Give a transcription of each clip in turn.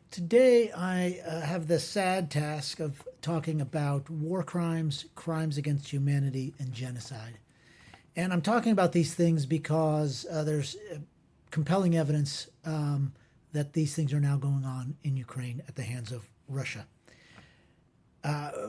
Today, I have the sad task of talking about war crimes, crimes against humanity, and genocide. And I'm talking about these things because there's compelling evidence that these things are now going on in Ukraine at the hands of Russia.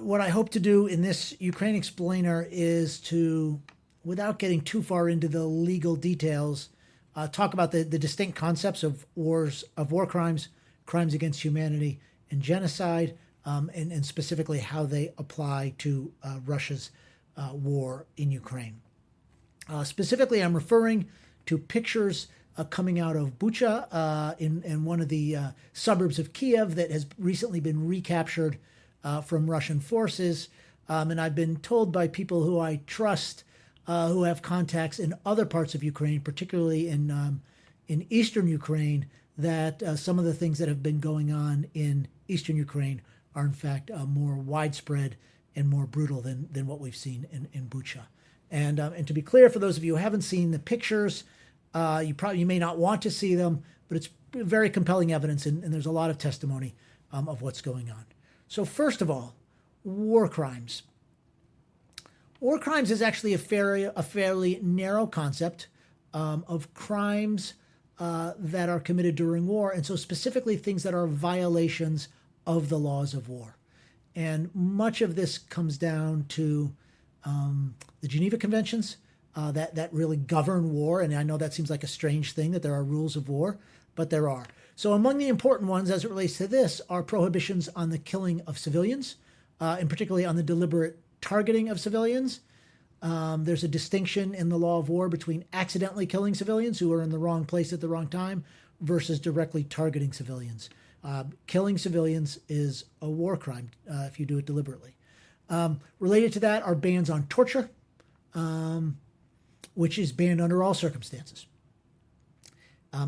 What I hope to do in this Ukraine explainer is to, without getting too far into the legal details, talk about the distinct concepts of war crimes, crimes against humanity, and genocide, and specifically how they apply to Russia's war in Ukraine. Specifically, I'm referring to pictures coming out of Bucha in one of the suburbs of Kiev that has recently been recaptured from Russian forces. And I've been told by people who I trust, who have contacts in other parts of Ukraine, particularly in eastern Ukraine, that some of the things that have been going on in eastern Ukraine are in fact more widespread and more brutal than what we've seen in Bucha. And to be clear, for those of you who haven't seen the pictures, you may not want to see them, but it's very compelling evidence, and there's a lot of testimony of what's going on. So first of all, war crimes. War crimes is actually a fairly narrow concept of crimes that are committed during war, and so specifically things that are violations of the laws of war. And much of this comes down to the Geneva Conventions that really govern war. And I know that seems like a strange thing that there are rules of war, but there are. So among the important ones as it relates to this are prohibitions on the killing of civilians, and particularly on the deliberate targeting of civilians. There's a distinction in the law of war between accidentally killing civilians who are in the wrong place at the wrong time versus directly targeting civilians. Killing civilians is a war crime if you do it deliberately. Related to that are bans on torture, which is banned under all circumstances.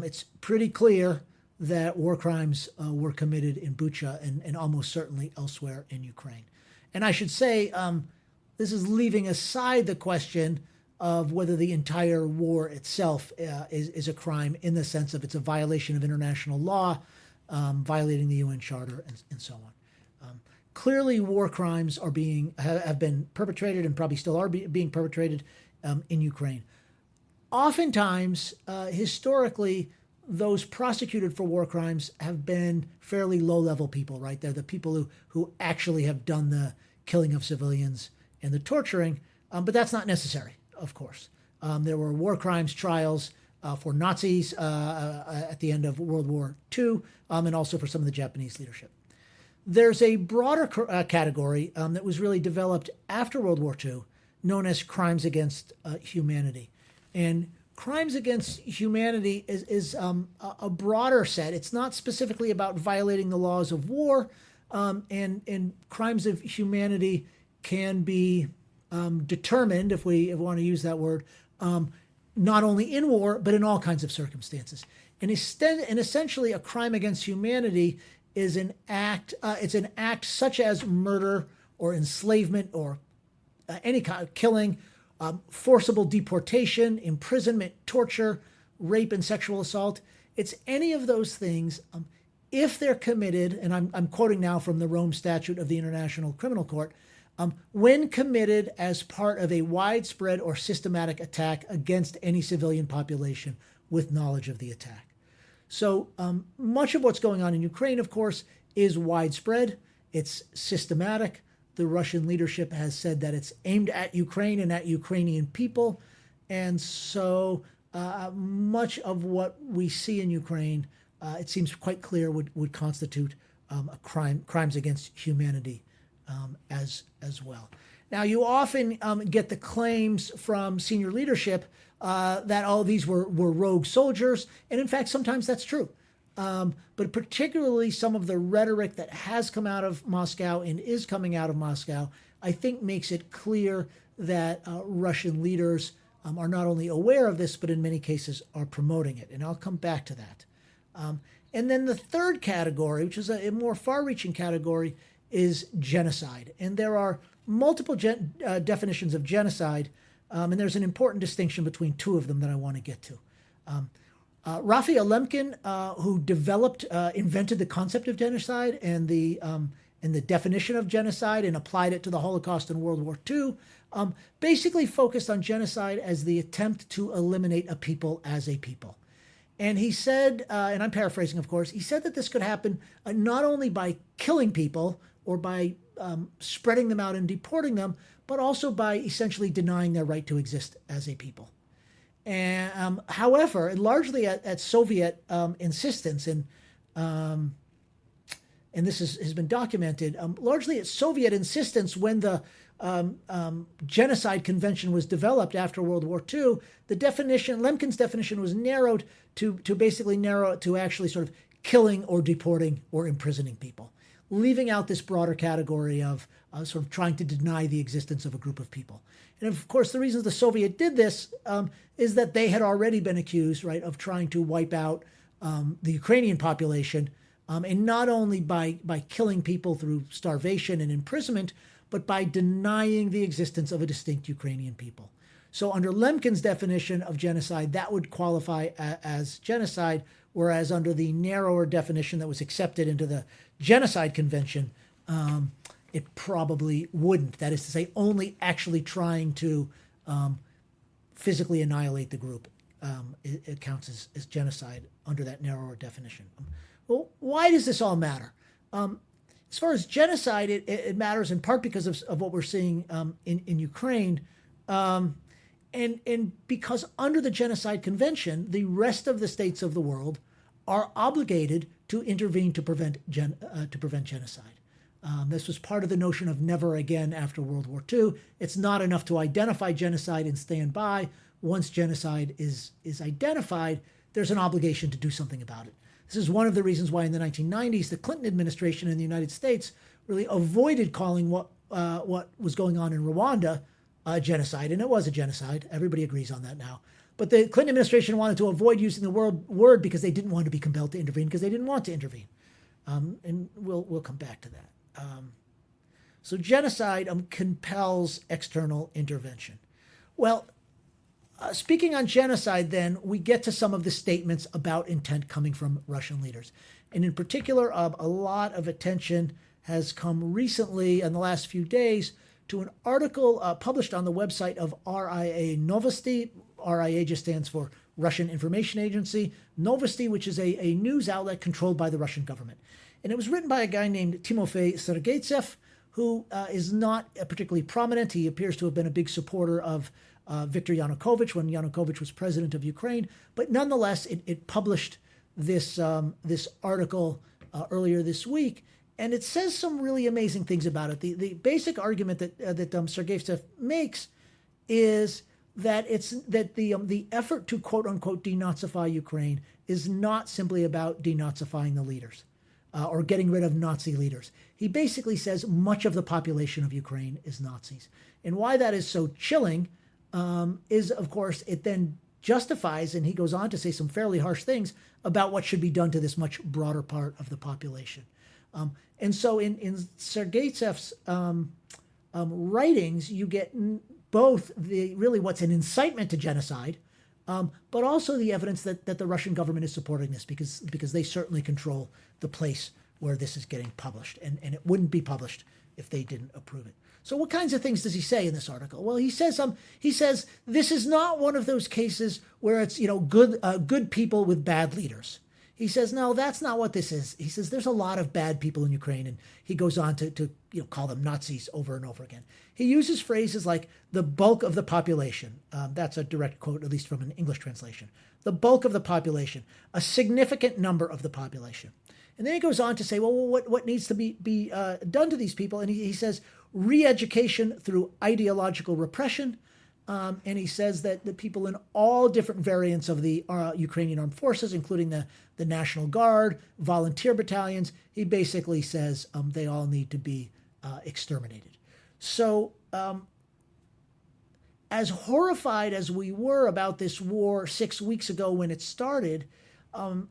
It's pretty clear that war crimes were committed in Bucha and almost certainly elsewhere in Ukraine. And I should say, this is leaving aside the question of whether the entire war itself is a crime in the sense of it's a violation of international law, violating the UN Charter, and so on. Clearly, war crimes have been perpetrated and probably still are being perpetrated in Ukraine. Oftentimes, historically, those prosecuted for war crimes have been fairly low-level people, right? They're the people who actually have done the killing of civilians and the torturing, but that's not necessary, of course. There were war crimes trials for Nazis at the end of World War II, and also for some of the Japanese leadership. There's a broader category that was really developed after World War II, known as crimes against humanity. And crimes against humanity is a broader set. It's not specifically about violating the laws of war, and crimes of humanity can be determined, if we want to use that word, not only in war, but in all kinds of circumstances. And essentially, a crime against humanity is an act. It's an act such as murder or enslavement or any kind of killing, forcible deportation, imprisonment, torture, rape, and sexual assault. It's any of those things if they're committed, and I'm quoting now from the Rome Statute of the International Criminal Court, when committed as part of a widespread or systematic attack against any civilian population with knowledge of the attack. So much of what's going on in Ukraine, of course, is widespread. It's systematic. The Russian leadership has said that it's aimed at Ukraine and at Ukrainian people. And so much of what we see in Ukraine, it seems quite clear, would constitute crimes against humanity as well. Now, you often get the claims from senior leadership that all these were rogue soldiers. And in fact, sometimes that's true. But particularly some of the rhetoric that has come out of Moscow and is coming out of Moscow, I think makes it clear that Russian leaders are not only aware of this, but in many cases are promoting it. And I'll come back to that. And then the third category, which is a more far-reaching category, is genocide. And there are multiple definitions of genocide, and there's an important distinction between two of them that I want to get to. Raphael Lemkin, who invented the concept of genocide and the definition of genocide and applied it to the Holocaust and World War II, basically focused on genocide as the attempt to eliminate a people as a people. And he said, and I'm paraphrasing, of course, he said that this could happen not only by killing people or by spreading them out and deporting them, but also by essentially denying their right to exist as a people. And however, largely at Soviet insistence, and this has been documented, largely at Soviet insistence, when the Genocide Convention was developed after World War II, Lemkin's definition was narrowed to basically narrow it to actually sort of killing or deporting or imprisoning people, leaving out this broader category of sort of trying to deny the existence of a group of people. And of course, the reason the Soviet did this is that they had already been accused, right, of trying to wipe out the Ukrainian population, and not only by killing people through starvation and imprisonment, but by denying the existence of a distinct Ukrainian people. So under Lemkin's definition of genocide, that would qualify as genocide, whereas under the narrower definition that was accepted into the Genocide Convention, it probably wouldn't. That is to say, only actually trying to physically annihilate the group it counts as genocide under that narrower definition. Well, why does this all matter? As far as genocide, it matters in part because of what we're seeing in Ukraine, and because under the Genocide Convention, the rest of the states of the world are obligated to intervene to prevent genocide. This was part of the notion of never again after World War II. It's not enough to identify genocide and stand by. Once genocide is identified, there's an obligation to do something about it. This is one of the reasons why in the 1990s, the Clinton administration in the United States really avoided calling what was going on in Rwanda a genocide, and it was a genocide. Everybody agrees on that now. But the Clinton administration wanted to avoid using the word because they didn't want to be compelled to intervene, because they didn't want to intervene. And we'll come back to that. So genocide compels external intervention. Well, speaking on genocide, then, we get to some of the statements about intent coming from Russian leaders. And in particular, a lot of attention has come recently in the last few days to an article published on the website of RIA Novosti. RIA just stands for Russian Information Agency. Novosti, which is a news outlet controlled by the Russian government. And it was written by a guy named Timofey Sergeytsev, who is not particularly prominent. He appears to have been a big supporter of Viktor Yanukovych when Yanukovych was president of Ukraine. But nonetheless, it published this article earlier this week, and it says some really amazing things about it. The basic argument that Sergeytsev makes is that the effort to quote unquote denazify Ukraine is not simply about denazifying the leaders or getting rid of Nazi leaders. He basically says much of the population of Ukraine is Nazis, and why that is so chilling is, of course, it then justifies, and he goes on to say some fairly harsh things about what should be done to this much broader part of the population. And so in Sergeytsev's writings, you get both what's an incitement to genocide, but also the evidence that the Russian government is supporting this because they certainly control the place where this is getting published, and it wouldn't be published if they didn't approve it. So what kinds of things does he say in this article? Well, he says this is not one of those cases where it's good people with bad leaders. He says, no, that's not what this is. He says there's a lot of bad people in Ukraine, and he goes on to call them Nazis over and over again. He uses phrases like the bulk of the population. That's a direct quote, at least from an English translation. The bulk of the population, a significant number of the population. And then he goes on to say, well, what needs to be done to these people? And he says re-education through ideological repression. And he says that the people in all different variants of the Ukrainian armed forces, including the National Guard, volunteer battalions, he basically says they all need to be exterminated. So as horrified as we were about this war 6 weeks ago when it started,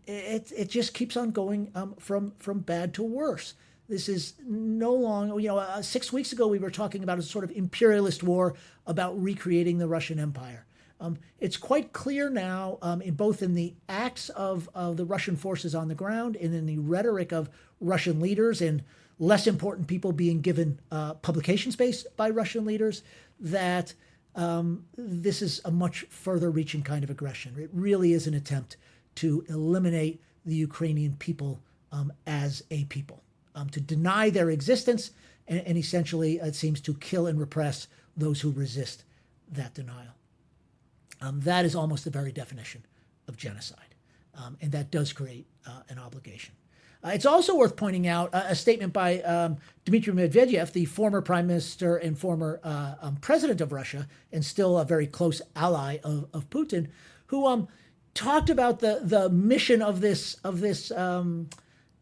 it just keeps on going from bad to worse. This is no longer, 6 weeks ago we were talking about a sort of imperialist war about recreating the Russian Empire. It's quite clear now, in both in the acts of the Russian forces on the ground and in the rhetoric of Russian leaders and less important people being given publication space by Russian leaders, that this is a much further reaching kind of aggression. It really is an attempt to eliminate the Ukrainian people as a people, to deny their existence, and essentially it seems to kill and repress those who resist that denial. That is almost the very definition of genocide, and that does create an obligation. It's also worth pointing out a statement by Dmitry Medvedev, the former prime minister and former president of Russia, and still a very close ally of Putin, who talked about the mission of this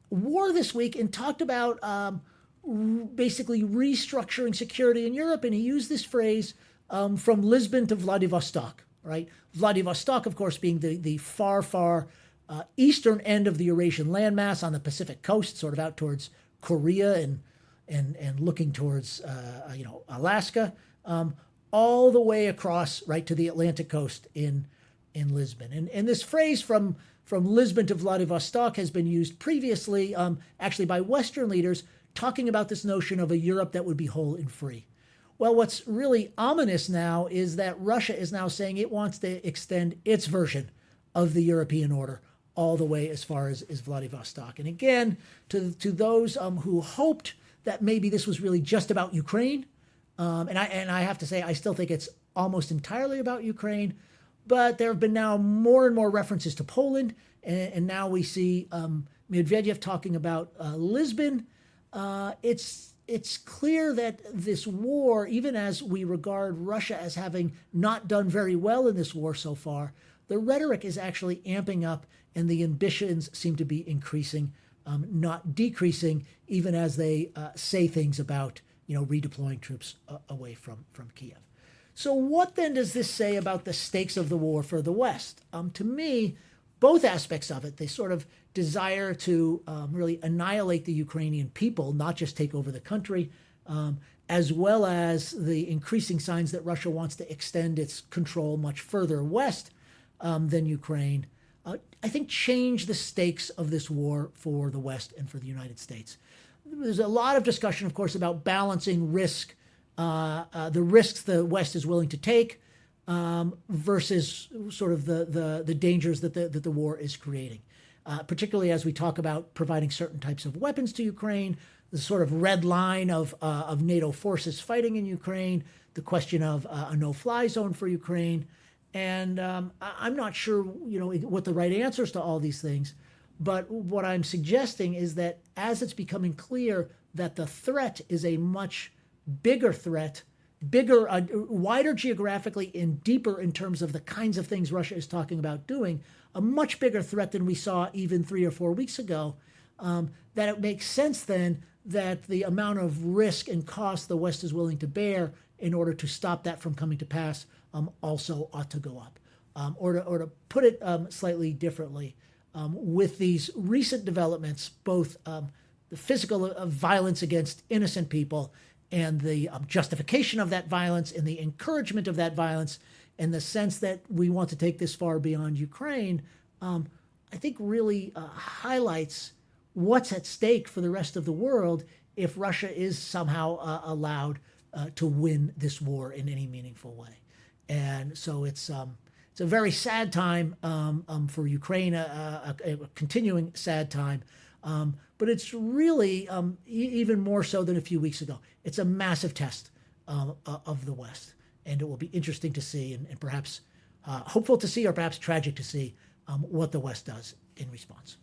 war this week, and talked about basically restructuring security in Europe. And he used this phrase, from Lisbon to Vladivostok, right? Vladivostok, of course, being the far eastern end of the Eurasian landmass on the Pacific coast, sort of out towards Korea and looking towards Alaska, all the way across right to the Atlantic coast in Lisbon. And this phrase from Lisbon to Vladivostok has been used previously, actually by Western leaders, talking about this notion of a Europe that would be whole and free. Well, what's really ominous now is that Russia is now saying it wants to extend its version of the European order all the way as far as Vladivostok. And again, to those who hoped that maybe this was really just about Ukraine, and I have to say, I still think it's almost entirely about Ukraine, but there have been now more and more references to Poland, and now we see Medvedev talking about Lisbon. It's clear that this war, even as we regard Russia as having not done very well in this war so far, the rhetoric is actually amping up and the ambitions seem to be increasing, not decreasing, even as they say things about redeploying troops away from Kiev. So what then does this say about the stakes of the war for the West? To me, both aspects of it, they sort of desire to really annihilate the Ukrainian people, not just take over the country, as well as the increasing signs that Russia wants to extend its control much further west than Ukraine, I think change the stakes of this war for the West and for the United States. There's a lot of discussion, of course, about balancing risk, the risks the West is willing to take versus sort of the dangers that the war is creating. Particularly as we talk about providing certain types of weapons to Ukraine, the sort of red line of NATO forces fighting in Ukraine, the question of a no-fly zone for Ukraine. And I'm not sure, what the right answers to all these things. But what I'm suggesting is that as it's becoming clear that the threat is a much bigger threat, wider geographically and deeper in terms of the kinds of things Russia is talking about doing, a much bigger threat than we saw even 3 or 4 weeks ago, that it makes sense then that the amount of risk and cost the West is willing to bear in order to stop that from coming to pass also ought to go up. Or to put it slightly differently, with these recent developments, both the physical violence against innocent people and the justification of that violence and the encouragement of that violence and the sense that we want to take this far beyond Ukraine, I think really highlights what's at stake for the rest of the world if Russia is somehow allowed to win this war in any meaningful way. And so it's a very sad time for Ukraine, a continuing sad time. But it's really even more so than a few weeks ago. It's a massive test of the West. And it will be interesting to see and perhaps hopeful to see or perhaps tragic to see what the West does in response.